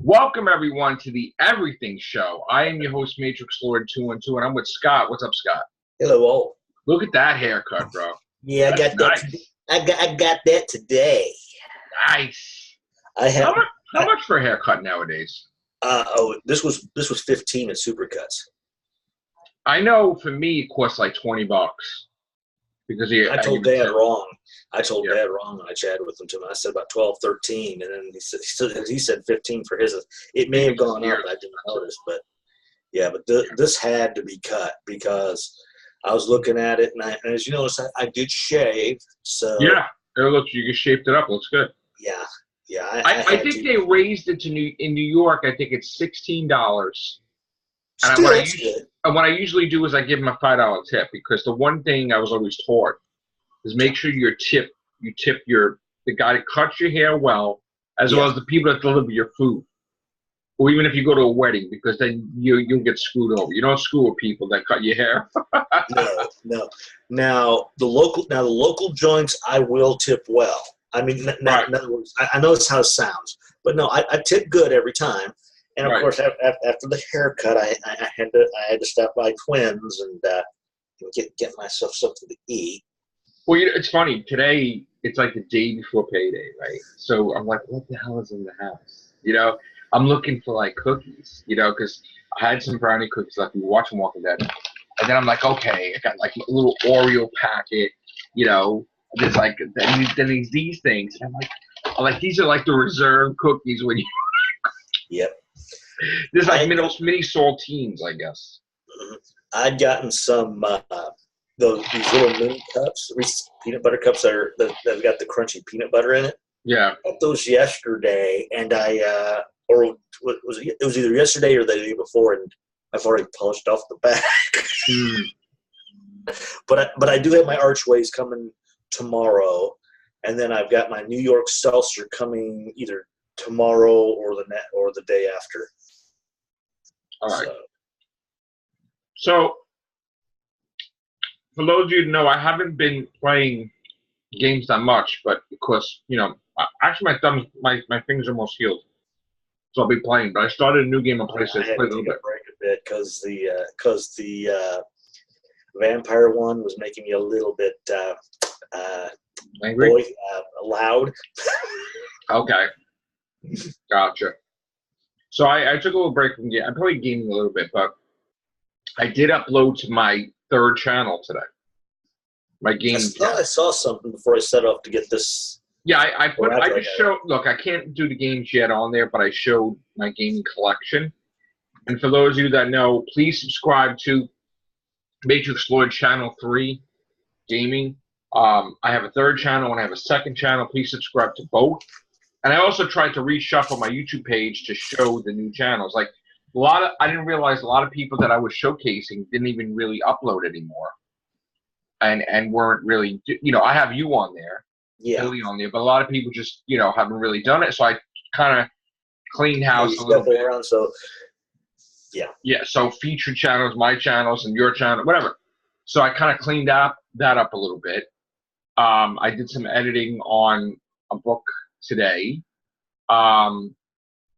Welcome, everyone, to the Everything Show. I am your host, Matrixlord212, and I'm with Scott. What's up, Scott? Hello, all. Look at that haircut, bro. Yeah, I got Nice. that. I got that today. Nice. I have. How much for a haircut nowadays? This was 15 at Supercuts. I know for me it costs like $20 because I told Dad wrong. I told Dad wrong when I chatted with him too. I said about 12, 13, and then he said 15 for his. It may have gone up. I didn't notice, but yeah. But this had to be cut because I was looking at it, and as you notice, I did shave. So yeah, it looks. You just shaped it up. Looks good. Yeah. I think they raised it in New York. I think it's $16. And what I usually do is I give them a $5 tip, because the one thing I was always taught is make sure you tip the guy that cuts your hair well as the people that deliver your food, or even if you go to a wedding, because then you'll get screwed over. You don't screw with people that cut your hair. No. Now the local joints I will tip well. I mean, in other words, I know it's how it sounds, but no, I tip good every time. And of course, after the haircut, I had to stop by Twins and get myself something to eat. Well, it's funny. Today it's like the day before payday, right? So I'm like, what the hell is in the house? I'm looking for like cookies, because I had some brownie cookies left. We were watching Walking Dead, and then I'm like, okay, I got like a little Oreo packet, There's like then there's these things, and I'm like these are like the reserve cookies when you. Yep. There's like mini saltines, I guess. I'd gotten some these little mini cups, Reese's peanut butter cups that've got the crunchy peanut butter in it. Yeah. I got those yesterday, and it was either yesterday or the day before, and I've already polished off the back. But I do have my archways coming tomorrow, and then I've got my New York seltzer coming either tomorrow or the day after. All right. So for those of you who know, I haven't been playing games that much, but because actually my fingers are almost healed, so I'll be playing. But I started a new game on PlayStation. I had to take a break a bit because the vampire one was making me a little bit angry, loud. Okay, gotcha. So I took a little break from game. I played gaming a little bit, but I did upload to my third channel today. My game. I saw something before I set off to get this. Yeah, I just showed. Look, I can't do the games yet on there, but I showed my gaming collection. And for those of you that know, please subscribe to Matrixlord Channel 3 Gaming. I have a third channel and I have a second channel. Please subscribe to both. And I also tried to reshuffle my YouTube page to show the new channels. Like I didn't realize a lot of people that I was showcasing didn't even really upload anymore, and weren't really. I have you on there, Billy on there, but a lot of people just haven't really done it. So I kind of cleaned house a little bit. Around, so yeah. So featured channels, my channels, and your channel, whatever. So I kind of cleaned that up a little bit. I did some editing on a book today, and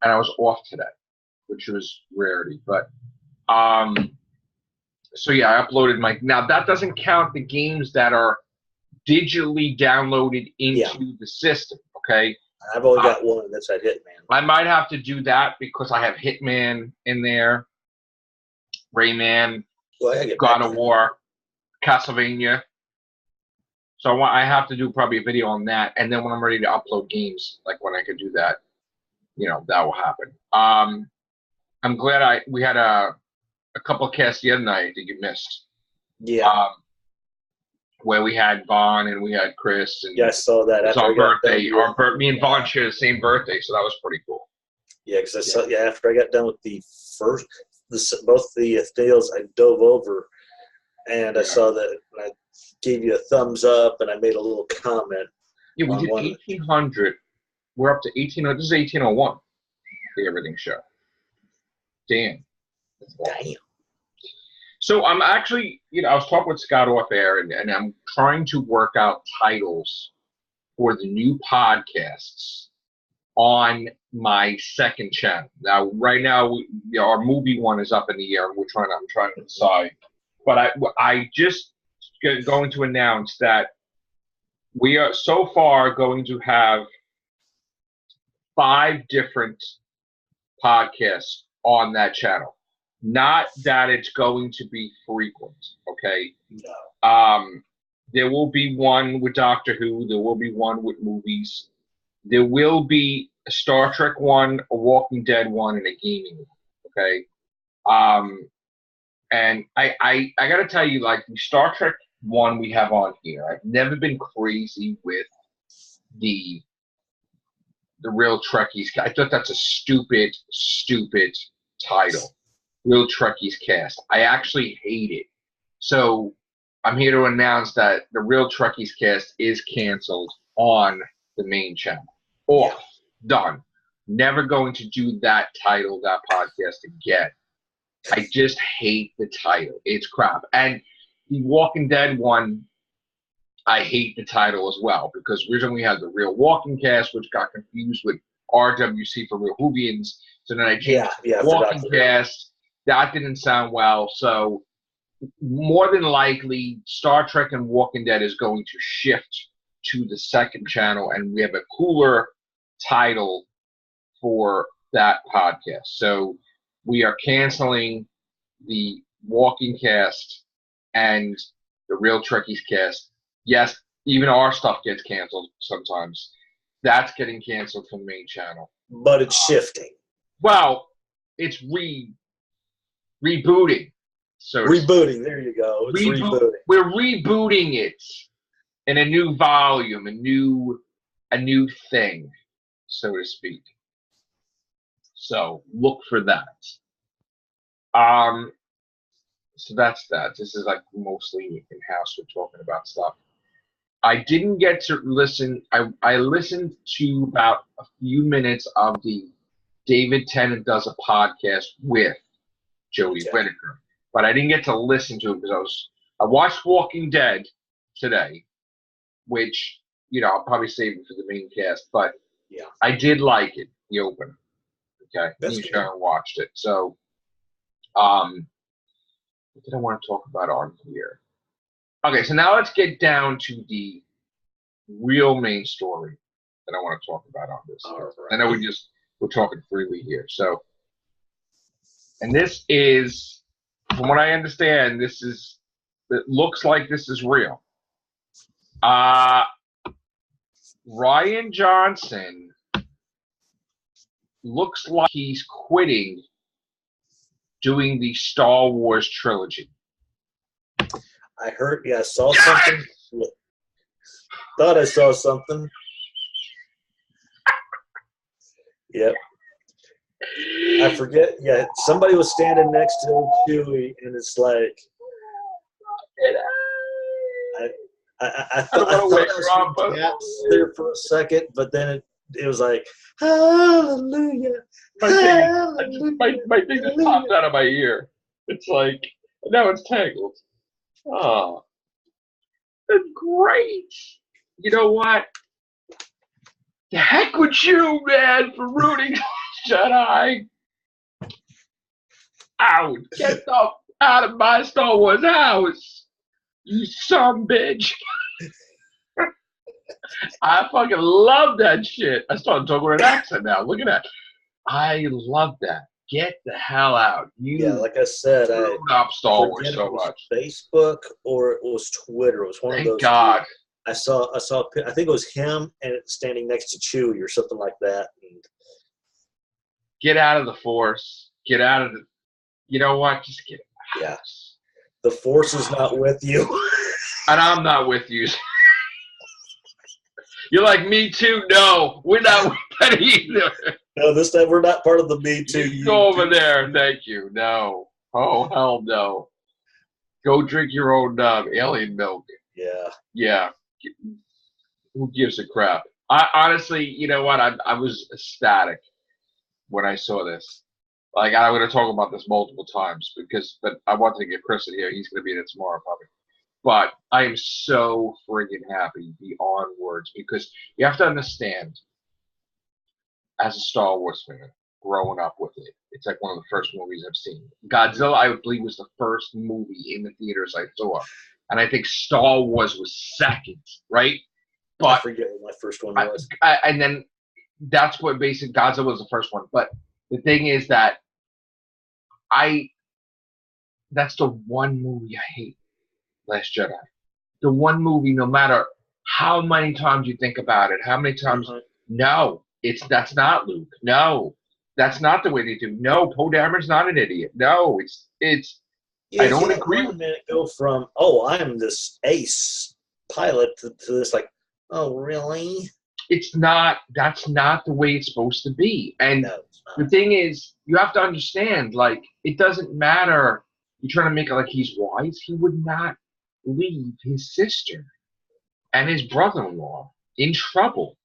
I was off today, which was rarity. But so yeah, I uploaded now that doesn't count the games that are digitally downloaded into the system. Okay, I've only got one that's at Hitman. I might have to do that because I have Hitman in there, Rayman, God of War, Castlevania. So I have to do probably a video on that, and then when I'm ready to upload games, like when I could do that, that will happen. I'm glad we had a couple of casts the other night that you missed. Yeah. Where we had Vaughn and we had Chris. And I saw that. It was our birthday. Me and Vaughn share the same birthday, so that was pretty cool. Yeah, because I saw. Yeah, after I got done with both the deals, I dove over, and I saw that, and I gave you a thumbs up, and I made a little comment. Yeah, we did 1800. We're up to 1800. This is 1801. The Everything Show. Damn. Damn. So I'm actually, I was talking with Scott off air, and I'm trying to work out titles for the new podcasts on my second channel. Now, right now, our movie one is up in the air. I'm trying to decide. But I just going to announce that we are so far going to have 5 different podcasts on that channel. Not that it's going to be frequent, okay? No. There will be one with Doctor Who. There will be one with movies. There will be a Star Trek one, a Walking Dead one, and a gaming one, okay? And I got to tell you, like, the Star Trek one we have on here, I've never been crazy with the Real Trekkies. I thought that's a stupid title. Real Trekkies Cast. I actually hate it. So I'm here to announce that the Real Trekkies Cast is canceled on the main channel. Off. Done. Never going to do that title, that podcast again. I just hate the title. It's crap. And the Walking Dead one, I hate the title as well, because originally we had the Real Walking Cast, which got confused with RWC for Real Whovians. So then I changed Walking Cast. That didn't sound well. So more than likely, Star Trek and Walking Dead is going to shift to the second channel, and we have a cooler title for that podcast. So we are canceling the Walking Cast and the Real Trekkies Cast. Yes, even our stuff gets canceled sometimes. That's getting canceled from the main channel. But it's shifting. Well, it's rebooting. So rebooting, there you go. It's rebooting. We're rebooting it in a new volume, a new thing, so to speak. So look for that. So that's that. This is like mostly in-house. We're talking about stuff. I didn't get to listen. I listened to about a few minutes of the David Tennant Does a Podcast with Jodie Whittaker, but I didn't get to listen to it because I watched Walking Dead today, which, you know, I'll probably save it for the main cast, but yeah, I did like it, the opener. Okay, that's good. I watched it. So, what did I want to talk about on here? Okay, so now let's get down to the real main story that I want to talk about on this. All right. I know we're talking freely here. So, and this is, from what I understand, it looks like this is real. Rian Johnson looks like he's quitting doing the Star Wars trilogy. I heard, I saw something. Thought I saw something. Yep. I forget. Yeah, somebody was standing next to Chewie, and it's like, I thought I was gaps there for a second, but then it was like, hallelujah. My thing just popped out of my ear. It's like, now it's tangled. Oh, that's great. You know what? The heck with you, man, for rooting Jedi. Out. Get the out of my Star Wars house. You son bitch. I fucking love that shit. I started talking with an accent now. Look at that. I love that. Get the hell out. Yeah, like I said, I up Star Wars so much. Facebook or it was Twitter. It was one of those. Thank God. I saw. I think it was him and standing next to Chewie or something like that. And get out of the Force. Get out of the. You know what? Just get out. Yeah. The Force is not with you. And I'm not with you. You're like, me too? No, we're not with that either. No, this time we're not part of the Me Too. You go over there. Thank you. No. Oh, hell no. Go drink your own alien milk. Yeah. Yeah. Who gives a crap? I honestly, you know what? I was ecstatic when I saw this. Like, I'm going to talk about this multiple times but I wanted to get Chris in here. He's going to be in it tomorrow, probably. But I am so friggin' happy beyond words because you have to understand as a Star Wars fan, growing up with it. It's like one of the first movies I've seen. Godzilla, I believe, was the first movie in the theaters I saw. And I think Star Wars was second, right? But I forget what my first one was. And then that's what basically Godzilla was the first one. But the thing is that that's the one movie I hate, Last Jedi. The one movie, no matter how many times you think about it, how many times, no, that's not Luke. No, that's not the way they do. No, Poe Dameron's not an idiot. No, it's. Yeah, I don't agree. With minute go from I'm this ace pilot to this like, oh really? It's not. That's not the way it's supposed to be. And no, the thing is, you have to understand. Like, it doesn't matter. You're trying to make it like he's wise. He would not leave his sister and his brother-in-law in trouble.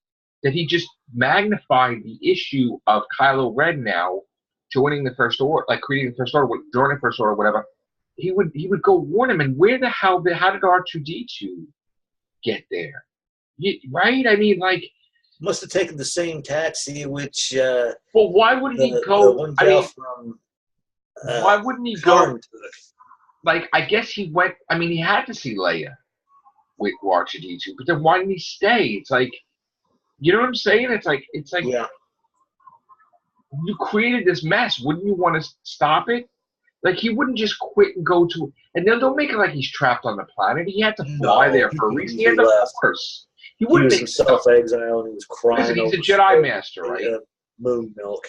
That he just magnified the issue of Kylo Ren now joining the First Order, like creating the First Order, joining the First Order, whatever. He would go warn him. And where the hell? How did R2-D2 get there? Right? I mean, like, must have taken the same taxi, which. Well, why wouldn't he go? I mean, from. Why wouldn't he go? Like, I guess he went. I mean, he had to see Leia with R2-D2, but then why didn't he stay? It's like, you know what I'm saying? It's like, yeah. You created this mess. Wouldn't you want to stop it? Like, he wouldn't just quit and go to. And then don't make it like he's trapped on the planet. He had to fly there for a reason. He had the Force. He wouldn't make self-exile and he was crying. Listen, he's a Jedi Master, right? Moon milk.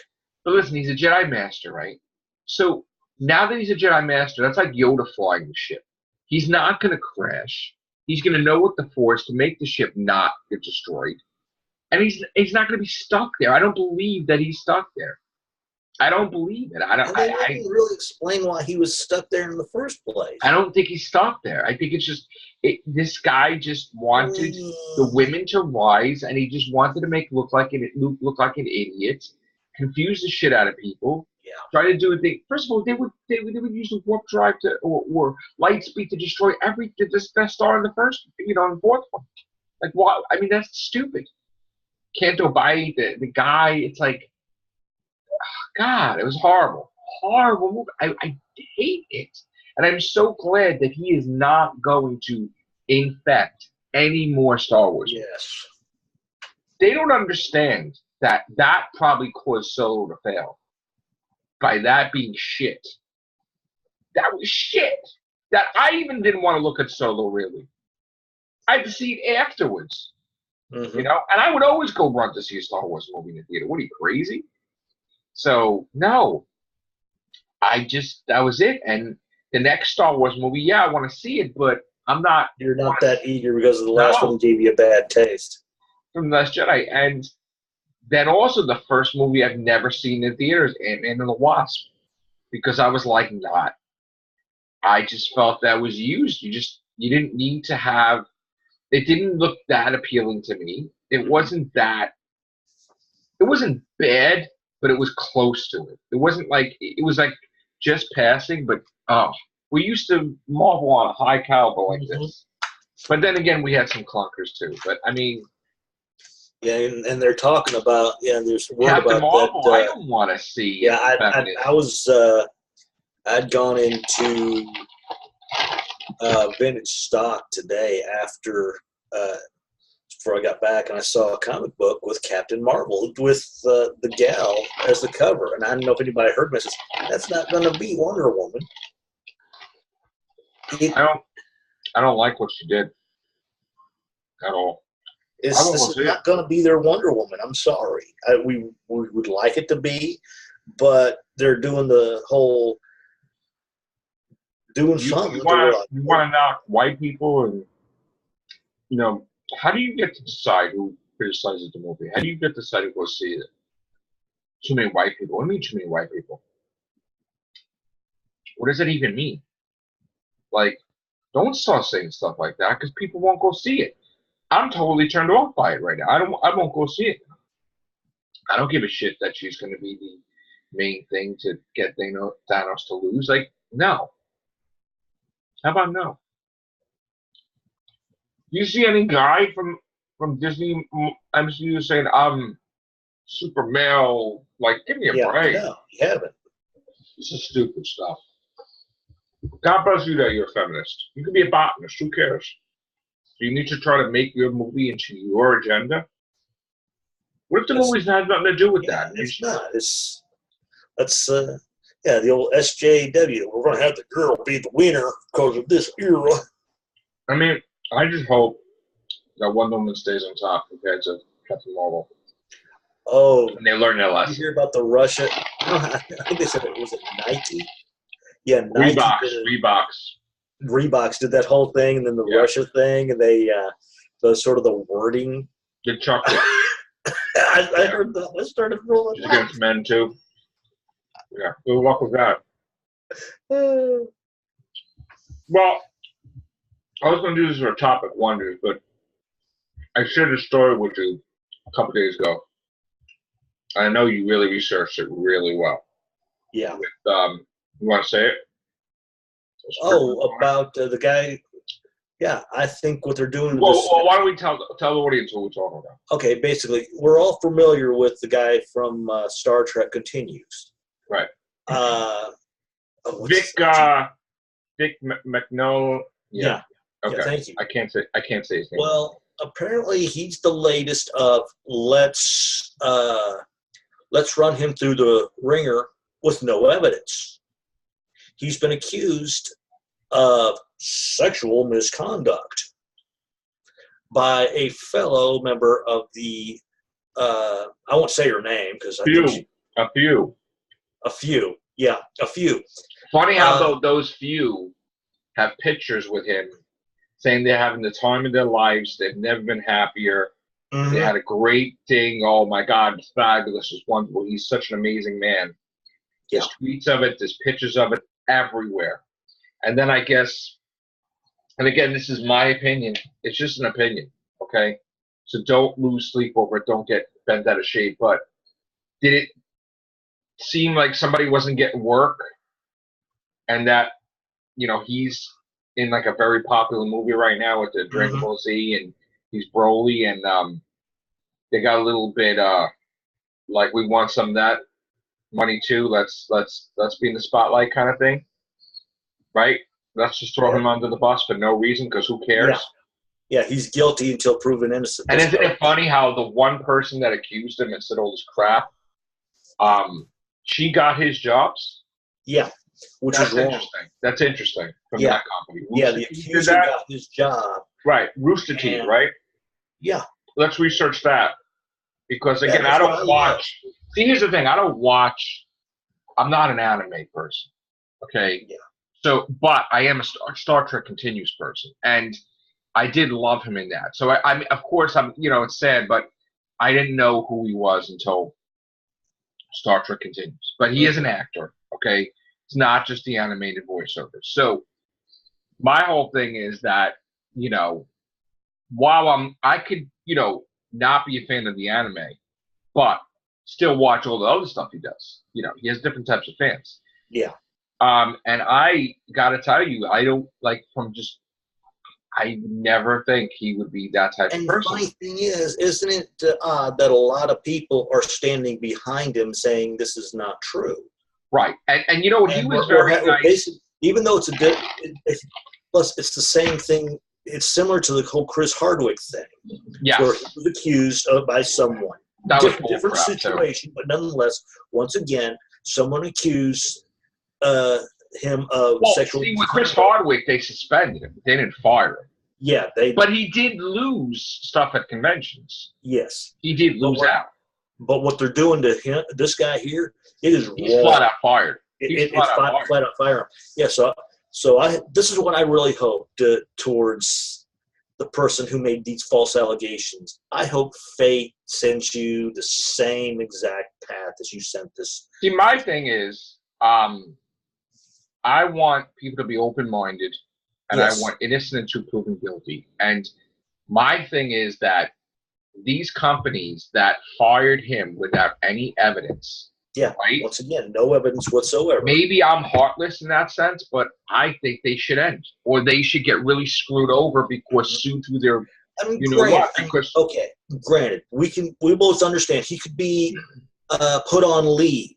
But listen, he's a Jedi Master, right? So now that he's a Jedi Master, that's like Yoda flying the ship. He's not going to crash. He's going to know what the Force to make the ship not get destroyed. And he's not going to be stuck there. I don't believe that he's stuck there. I don't believe it. I didn't really explain why he was stuck there in the first place. I don't think he's stuck there. I think it's just this guy just wanted the women to rise, and he just wanted to make Luke look like an idiot, confuse the shit out of people. Yeah. Try to do a thing. First of all, they would use the warp drive or light speed to destroy the Death Star in the first, in the fourth one. Like, why? I mean, that's stupid. Canto Bight, the guy. It's like, God, it was horrible. Horrible movie. I hate it. And I'm so glad that he is not going to infect any more Star Wars. Yes. They don't understand that probably caused Solo to fail. By that being shit. That was shit. That I even didn't want to look at Solo, really. I had to see it afterwards. Mm-hmm. And I would always go run to see a Star Wars movie in the theater. What are you, crazy? So, no. That was it. And the next Star Wars movie, I want to see it, but I'm not. You're not that eager because the last one gave you a bad taste. From The Last Jedi. And then also the first movie I've never seen in theaters, Ant-Man and the Wasp. Because I was like, not. I just felt that was used. You didn't need to have. It didn't look that appealing to me. It wasn't bad, but it was close to it. It wasn't like, it was like just passing, but we used to marvel on a high caliber like this. But then again, we had some clunkers too. But I mean, yeah, and they're talking about there's word Captain about Marvel. that. I don't want to see. Yeah, I'd gone into vintage stock today before I got back, and I saw a comic book with Captain Marvel with the gal as the cover, and I don't know if anybody heard me. Says, that's not going to be Wonder Woman. I don't like what she did at all. This is not going to be their Wonder Woman. I'm sorry. We would like it to be, but they're doing the whole something. You want to knock white people, and how do you get to decide who criticizes the movie? How do you get to decide who goes see it? Too many white people. What do you mean too many white people? What does it even mean? Like, don't start saying stuff like that because people won't go see it. I'm totally turned off by it right now. I won't go see it. I don't give a shit that she's going to be the main thing to get Thanos to lose. Like, no. How about no? Do you see any guy from Disney MCU saying, super male. Like, give me a break. No, you haven't. This is stupid stuff. God bless you that you're a feminist. You can be a botanist. Who cares? Do you need to try to make your movie into your agenda? What if the movie's has nothing to do with that? It's not. That's the old SJW. We're going to have the girl be the winner because of this era. I mean, I just hope that Wonder Woman stays on top compared to Captain Marvel. Oh. And they learn their lesson. Did you hear about the Russia? I think they said was it Nike? Yeah, Nike. Reeboks did that whole thing, and then the Russia thing, and they the sort of the wording. The chocolate. I heard that. I started rolling. Just against men too. Yeah, good luck with that. Well, I was going to do this for a topic wonders, but I shared a story with you a couple days ago. I know you really researched it really well. Yeah. With, you want to say it? About the guy. Yeah, I think what they're doing. Well, why don't we tell the audience what we're talking about? Okay, basically, we're all familiar with the guy from Star Trek Continues. Right. Vic McNoll. Yeah. Okay. Yeah, thank you. I can't say his name. Well, apparently he's the latest of let's run him through the ringer with no evidence. He's been accused of sexual misconduct by a fellow member of the I won't say her name because a few. Yeah, a few. Funny how those few have pictures with him saying they're having the time of their lives. They've never been happier. Mm-hmm. They had a great thing. Oh my God, it's fabulous. It's wonderful. He's such an amazing man. There's tweets of it. There's pictures of it everywhere. And then I guess, and again, this is my opinion. It's just an opinion, okay? So don't lose sleep over it. Don't get bent out of shape. But did it seem like somebody wasn't getting work and that, he's in like a very popular movie right now with the Dragon Ball Z and he's Broly and they got a little bit like we want some of that money too. Let's be in the spotlight kind of thing. Right? Let's just throw him under the bus for no reason because who cares? Yeah, he's guilty until proven innocent. And isn't it funny how the one person that accused him and said all this crap, she got his jobs? Yeah, which is wrong. Interesting. That's interesting from that company. The accuser got his job. Right, Rooster Teeth, right? Yeah. Let's research that because again, I don't watch. See, here's the thing: I'm not an anime person. Okay. Yeah. So, but I am a Star Trek Continues person, and I did love him in that. So, I mean, of course, it's sad, but I didn't know who he was until Star Trek Continues. But he is an actor, okay? It's not just the animated voiceover. So, my whole thing is that, while I could, not be a fan of the anime, but still watch all the other stuff he does. He has different types of fans. Yeah. And I gotta tell you, I don't I never think he would be that type of person. And the funny thing is, isn't it odd that a lot of people are standing behind him saying this is not true? Right. And you know what? He was very nice. Even though plus it's the same thing. It's similar to the whole Chris Hardwick thing. Yes. Where he was accused by someone. Different situation, but nonetheless, once again, someone accused him of sexual. See, with Chris Hardwick, they suspended him. They didn't fire him. Yeah, But he did lose stuff at conventions. Yes, he did lose out. But what they're doing to him, this guy here, he's flat out fired. It's flat out fire him. Yeah. So this is what I really hope towards the person who made these false allegations. I hope fate sends you the same exact path as you sent this. See, my thing is, I want people to be open-minded, and I want innocent until proven guilty. And my thing is that these companies that fired him without any evidence, right? Once again, no evidence whatsoever. Maybe I'm heartless in that sense, but I think they should end, or they should get really screwed over because sued through their I mean, You know what? Because granted, we both understand he could be put on leave.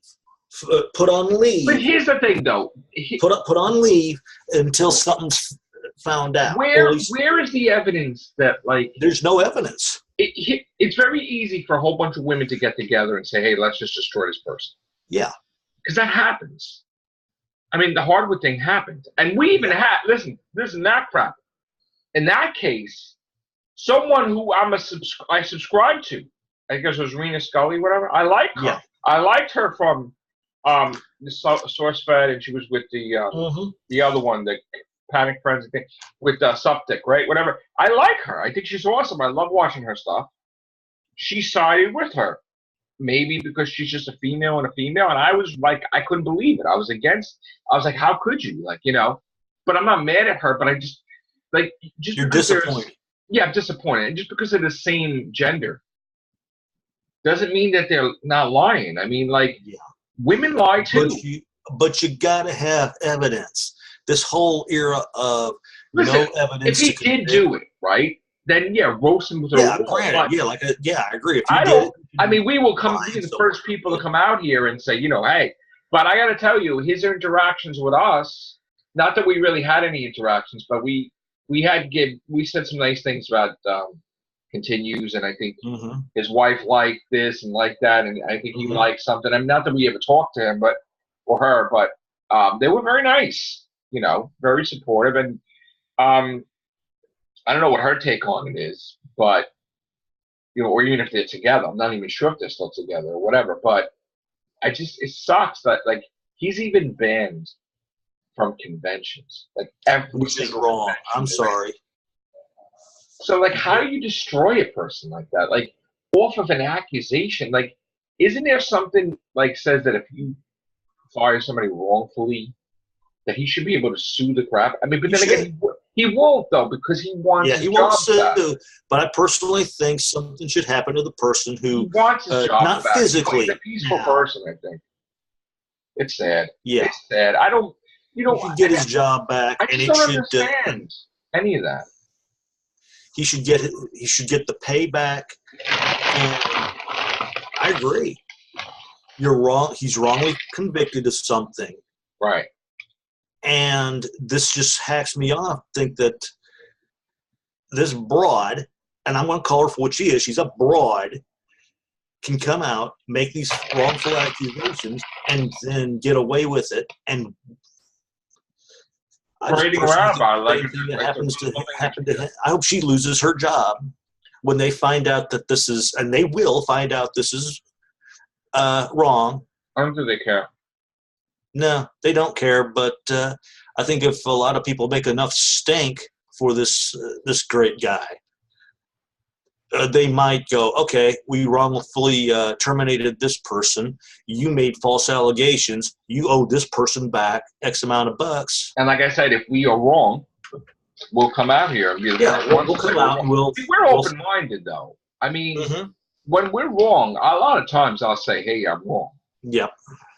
Put on leave. But here's the thing, though. Put on leave until something's found out. Where is the evidence that, like... There's no evidence. It's very easy for a whole bunch of women to get together and say, hey, let's just destroy this person. Yeah. Because that happens. I mean, the Hardwood thing happened. And we even had... Listen, that crap. In that case, someone who I subscribe to, I guess it was Rena Scully, whatever, I like her. Yeah. I liked her from the SourceFed, and she was with the other one, the Panic Frenzy thing, with Suptic, right? Whatever. I like her. I think she's awesome. I love watching her stuff. She sided with her. Maybe because she's just a female, and I was like, I couldn't believe it. I was like, how could you? Like, you know, but I'm not mad at her, but I just, like, just you're disappointed. Yeah, I'm disappointed. And just because they're the same gender doesn't mean that they're not lying. I mean, like, women lie too. But you gotta have evidence. This whole era of no evidence. If he did do it, right, then roast him with a granted, I agree. If we will come be the first people to come out here and say, you know, hey, but I got to tell you, his interactions with us, not that we really had any interactions, but we said some nice things about Continues, and I think his wife liked this and liked that, and I think he liked something. I mean, not that we ever talked to him, or her, but they were very nice, you know, very supportive, and I don't know what her take on it is, but, you know, or even if they're together, I'm not even sure if they're still together or whatever, but it sucks that, like, he's even banned from conventions, like, which is wrong. I'm sorry. So, like, how do you destroy a person like that? Like, off of an accusation? Like, isn't there something, like, says that if you fire somebody wrongfully, that he should be able to sue the crap? I mean, but then again, he won't, though, because he wants his job back. But I personally think something should happen to the person who wants his job not back. physically. He's a peaceful person, I think. It's sad. Yeah. It's sad. He should get his job back, and he should understand any of that. He should get the payback. And I agree. You're wrong. He's wrongly convicted of something. Right. And this just hacks me off. Think that this broad, and I'm going to call her for what she is, she's a broad, can come out, make these wrongful accusations, and then get away with it. And parading around about it, happen to him. I hope she loses her job when they find out that this is, and they will find out this is wrong. I don't think they care. No, they don't care. But I think if a lot of people make enough stink for this great guy, they might go, okay, we wrongfully terminated this person. You made false allegations. You owe this person back X amount of bucks. And like I said, if we are wrong, we'll come out here and be the first ones. We'll come out and we're open-minded, though. I mean, when we're wrong, a lot of times I'll say, hey, I'm wrong. Yep.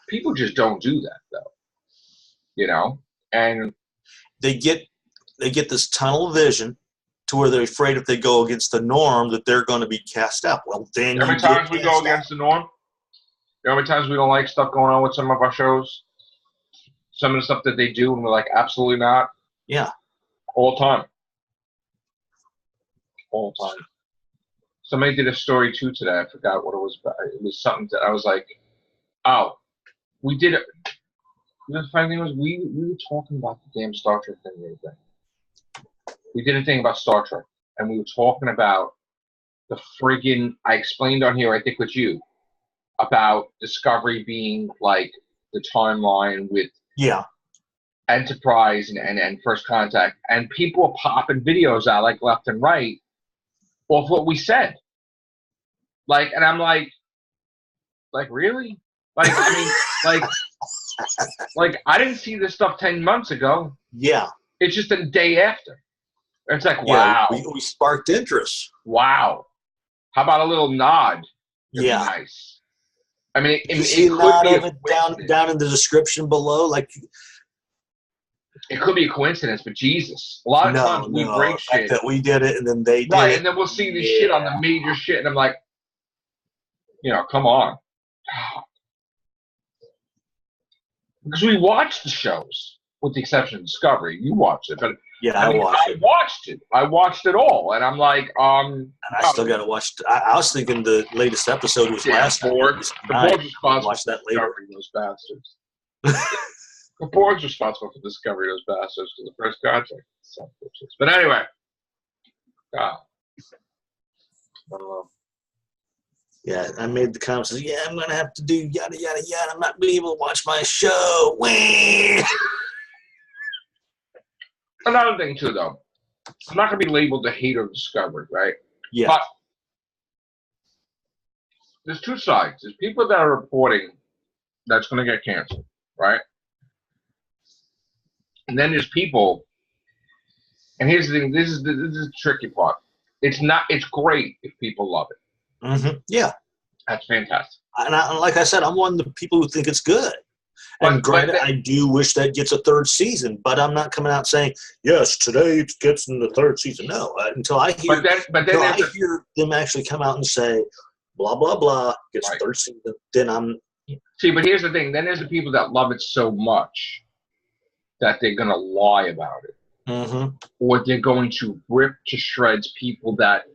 People just don't do that, though. You know? And they get this tunnel vision to where they're afraid if they go against the norm that they're going to be cast out. Well, then how many times we go against the norm? How many times we don't like stuff going on with some of our shows? Some of the stuff that they do, and we're like, absolutely not. Yeah. All the time. All the time. Somebody did a story, too, today. I forgot what it was about. It was something that I was like, oh, we did it. The funny thing was, we were talking about the damn Star Trek thing the other day. We did a thing about Star Trek, and we were talking about the friggin', I explained on here, I think with you, about Discovery being like the timeline with Enterprise and First Contact, and people are popping videos out like left and right of what we said. Like, and I'm like really? Like, I mean, like I didn't see this stuff 10 months ago. Yeah. It's just a day after. It's like, wow. Yeah, we sparked interest. Wow. How about a little nod? Yeah. Nice. I mean, it could be down in the description below. Like, It could be a coincidence, but Jesus, a lot of times we break shit that we did it and then they did right, it. and then we'll see this shit on the major shit, and I'm like, come on, because we watch the shows, with the exception of Discovery. You watch it, but I watched it. I watched it all, and I'm like, And I still got to watch. I was thinking the latest episode was last night. The board's responsible watch that later. for discovering those bastards. The board's responsible for discovering those bastards for the first contract. But anyway, yeah, I made the comment. Says, I'm gonna have to do yada yada yada. I'm not being able to watch my show. Another thing too, though, I'm not gonna be labeled the hater of Discovery, right? Yeah. But there's two sides. There's people that are reporting that's gonna get canceled, right? And then there's people, and here's the thing. This is the tricky part. It's great if people love it. Mm-hmm. Yeah, that's fantastic. And like I said, I'm one of the people who think it's good. And granted, I do wish that gets a third season, but I'm not coming out saying, yes, today it gets in the third season. No, until I hear, I hear them actually come out and say, blah, blah, blah, gets a third season, then I'm... See, but here's the thing. Then there's the people that love it so much that they're going to lie about it. Mm-hmm. Or they're going to rip to shreds people that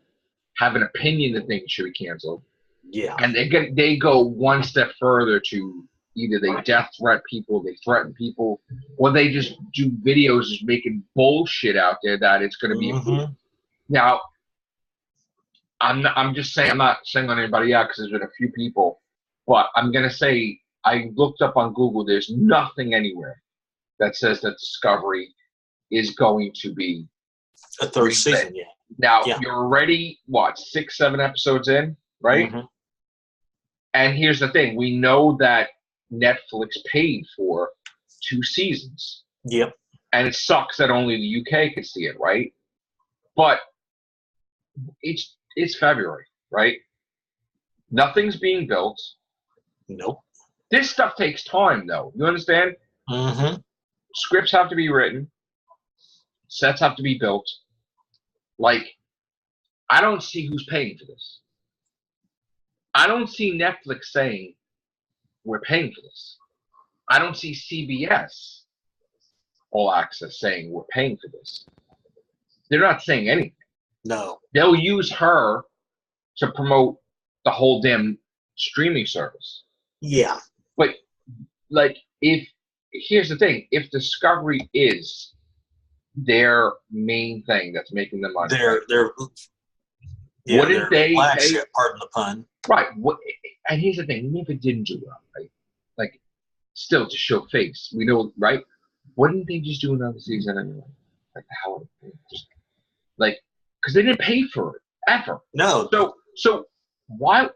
have an opinion that things should be canceled. Yeah. And they go one step further to either they death threat people, they threaten people, or they just do videos just making bullshit out there that it's going to be. Mm-hmm. Now, I'm just saying, I'm not saying on anybody out because there's been a few people, but I'm going to say I looked up on Google. There's nothing anywhere that says that Discovery is going to be a third season. Yeah. Now you're already 6-7 episodes in, right? Mm-hmm. And here's the thing: we know that Netflix paid for 2 seasons. Yep. And it sucks that only the UK could see it, right? But it's February, right? Nothing's being built. Nope. This stuff takes time, though. You understand? Mm-hmm. Scripts have to be written. Sets have to be built. Like, I don't see who's paying for this. I don't see Netflix saying, we're paying for this. I don't see CBS All Access saying, we're paying for this. They're not saying anything. No. They'll use her to promote the whole damn streaming service. Yeah. But, like, here's the thing. If Discovery is their main thing that's making them money. Wouldn't they flagship, pardon the pun. Right. And here's the thing, even if it didn't do well, right? Like, still to show face. We know, right? Wouldn't they just do another season anyway? Like how like because they didn't pay for it ever. No. So why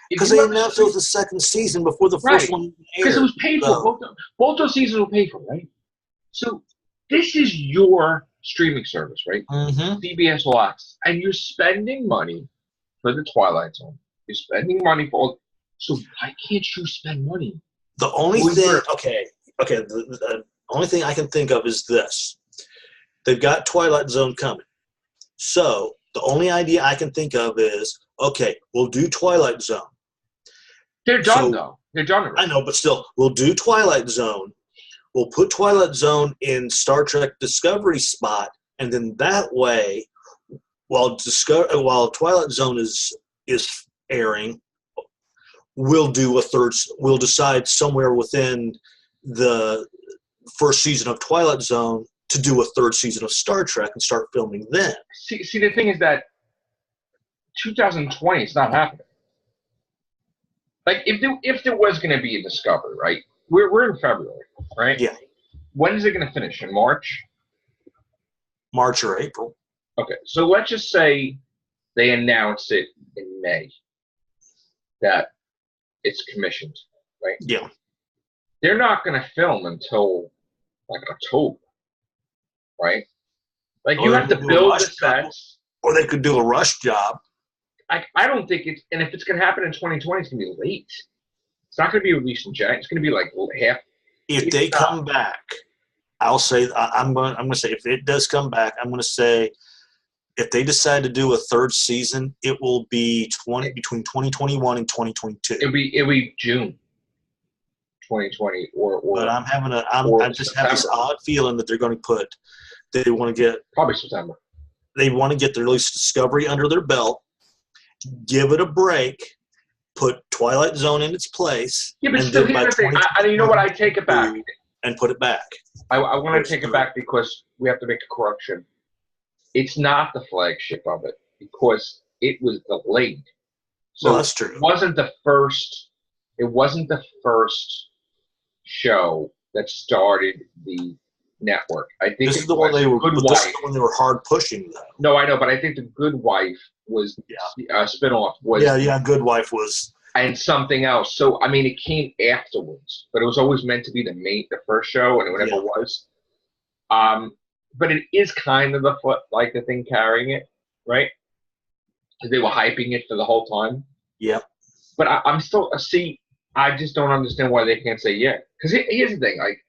because they announced it was the second season before the first one aired. Because it was paid for. Both those seasons were paid for, right? So this is your streaming service, right? Mm-hmm. CBS All Access. And you're spending money for the Twilight Zone. You're spending money for all. So why can't you spend money? The only thing, the only thing I can think of is this. They've got Twilight Zone coming. So the only idea I can think of is, okay, we'll do Twilight Zone. They're done, though. They're done already. I know, but still, we'll do Twilight Zone. We'll put Twilight Zone in Star Trek Discovery spot, and then that way, while Twilight Zone is airing, we'll decide somewhere within the first season of Twilight Zone to do a third season of Star Trek and start filming then. See, the thing is that 2020 is not happening. Like, if there was going to be a Discovery, right? We're in February, right? Yeah. When is it going to finish? In March? March or April. Okay, so let's just say they announce it in May that it's commissioned, right? Yeah. They're not going to film until like October, right? Like you have to build the sets. Or they could do a rush job. I don't think it's, and if it's going to happen in 2020, it's going to be late. It's not going to be released in January. It's going to be like half. If they come back I'll say I'm going to say if it does come back, I'm going to say if they decide to do a third season, it will be between 2021 and 2022. It'll be June 2020 or but I just have this odd feeling that they're going to they want to get probably September. They want to get their latest Discovery under their belt, give it a break, put Twilight Zone in its place. Yeah, but still, here's the thing. You know what? I take it back. And put it back. I want to take it back because we have to make a correction. It's not the flagship of it because it was delayed. So that's true. It wasn't the first show that started the network. I think this is the one they were hard pushing, though. No, I know, but I think The Good Wife was a spinoff. Good Wife was. And something else. So, I mean, it came afterwards, but it was always meant to be the first show, and it never was. But it is kind of the thing carrying it, right? Because they were hyping it for the whole time. Yeah. But I'm still, I just don't understand why they can't say yeah. Because here's the thing, like,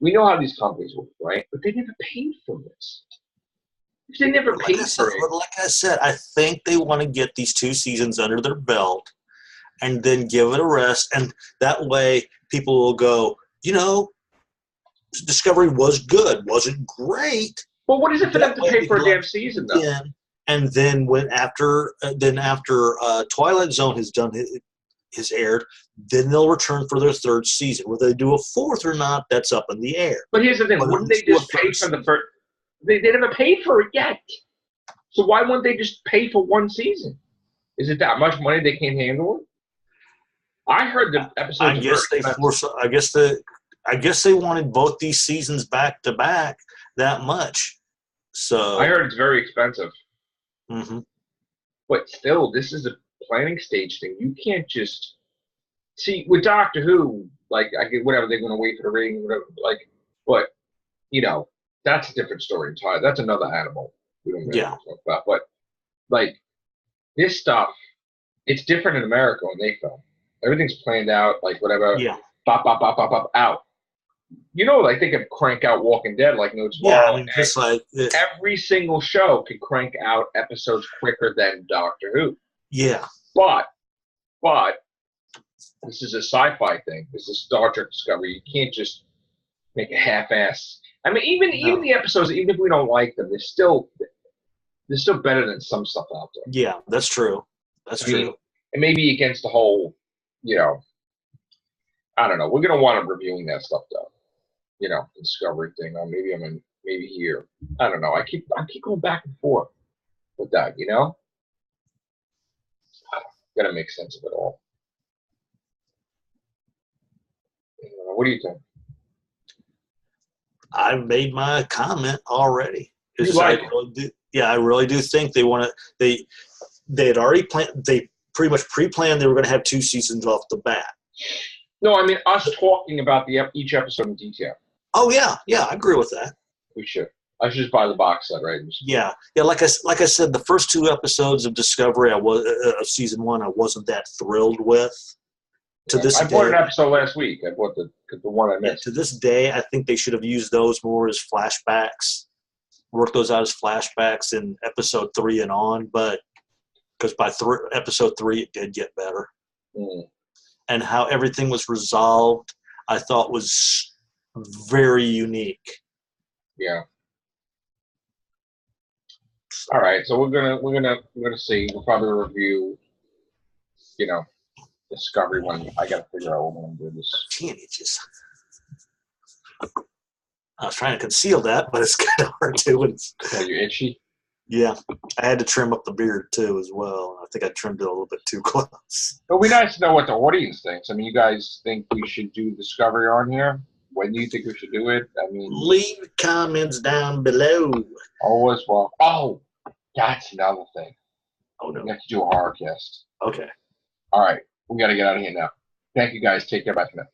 we know how these companies work, right? But they never paid for this. They never paid for it. Like I said, I think they want to get these 2 seasons under their belt and then give it a rest. And that way people will go, Discovery was good. Wasn't great. Well, what is it for them to pay for a damn season, though? Yeah. And then after Twilight Zone has aired, then they'll return for their third season. Whether they do a fourth or not, that's up in the air. But here's the thing: wouldn't they just pay for the first? They never paid for it yet. So why wouldn't they just pay for one season? Is it that much money they can't handle it? I heard the episodes. I guess they wanted both these seasons back to back that much. So I heard it's very expensive. Mm-hmm. But still, this is a planning stage thing. You can't just see with Doctor Who. Like, I get whatever they're going to wait for the rating, whatever. Like, but that's a different story entirely. That's another animal we don't really talk about. But like this stuff, it's different in America when they film. Everything's planned out, like whatever. Yeah. Bop, bop, bop, bop, bop, out. Like they could crank out Walking Dead like no tomorrow. Yeah, I mean, just like every single show can crank out episodes quicker than Doctor Who. Yeah. But this is a sci-fi thing. This is Star Trek Discovery. You can't just make a half-ass. I mean, even the episodes, even if we don't like them, they're still better than some stuff out there. Yeah, that's true. That's true. And maybe against the whole, I don't know. We're gonna want to reviewing that stuff though. Discovery thing. Or maybe here. I don't know. I keep going back and forth with that. Gotta make sense of it all. What do you think? I've made my comment already. I really do think they want to. They had already planned. They pretty much pre-planned they were going to have 2 seasons off the bat. No, I mean us talking about each episode in detail. Oh yeah, I agree with that. We should. I should just buy the box set, right? Yeah. Like I said, the first 2 episodes of Discovery, of season 1, I wasn't that thrilled with. I bought an episode last week. I bought the one I missed. To this day, I think they should have used those more as flashbacks. Work those out as flashbacks in episode 3 and on, but because by episode 3 it did get better. Mm. And how everything was resolved, I thought was very unique. Yeah. All right, so we're gonna see. We'll probably review, Discovery when I gotta figure out what I'm gonna do this. Can't itches. I was trying to conceal that, but it's kind of hard to. Are you itchy? Yeah, I had to trim up the beard too as well. I think I trimmed it a little bit too close. It would be nice to know what the audience thinks. I mean, you guys think we should do Discovery on here? When do you think we should do it? I mean, leave comments down below. Always well. Oh, that's another thing. Oh no, we have to do a horror cast. Okay. All right, we got to get out of here now. Thank you guys. Take care. Bye for now.